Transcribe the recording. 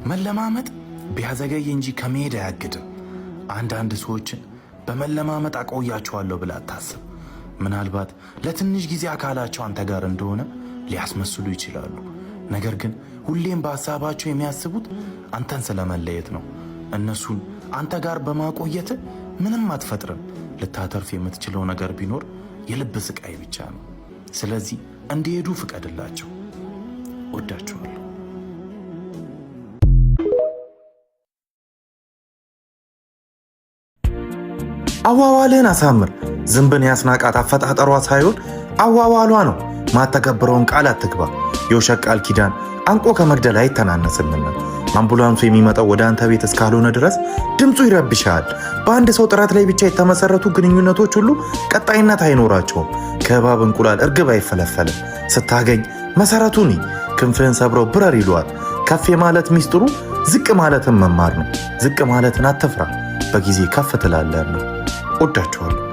መለማመጥ ቢያዘገይ እንጂ ከመሄድ አያግድም። አንዳንድ ሰዎችን በመለማመጥ አቆያቸዋለሁ ብላ አታስብ። ምናልባት ለትንሽ ጊዜ አካላቸው አንተ ጋር እንደሆነ ሊያስመስሉ ይችላሉ። ነገር ግን ሁሌም በሐሳባቸው የሚያስቡት አንተን ስለመለየት ነው። እነሱን አንተ ጋር በማቆየት ምንም አትፈጥርም። ልታተርፍ የምትችለው ነገር ቢኖር የልብ ስቃይ ብቻ ነው። ስለዚህ እንዲሄዱ ፍቀድላቸው። ወዳቸዋለሁ። አዋዋልህን አሳምር። ዝንብን ያስናቃት አፈጣጠሯ ሳይሆን አዋዋሏ ነው። ማተከብረውን ቃል አትግባ። የውሸት ቃል ኪዳን አንቆ ከመግደል አይተናነስምና። አምቡላንሱ የሚመጣው ወደ አንተ ቤት እስካልሆነ ድረስ ድምፁ ይረብሻል። በአንድ ሰው ጥረት ላይ ብቻ የተመሰረቱ ግንኙነቶች ሁሉ ቀጣይነት አይኖራቸውም። ከእባብ እንቁላል እርግብ አይፈለፈልም። ስታገኝ መሰረቱን ክንፍህን ሰብረው ብረር ይሏል። ከፍ የማለት ሚስጥሩ ዝቅ ማለትን መማር ነው። ዝቅ ማለትን አትፍራ፣ በጊዜ ከፍ ትላለህ ነው። ወዳችኋለሁ።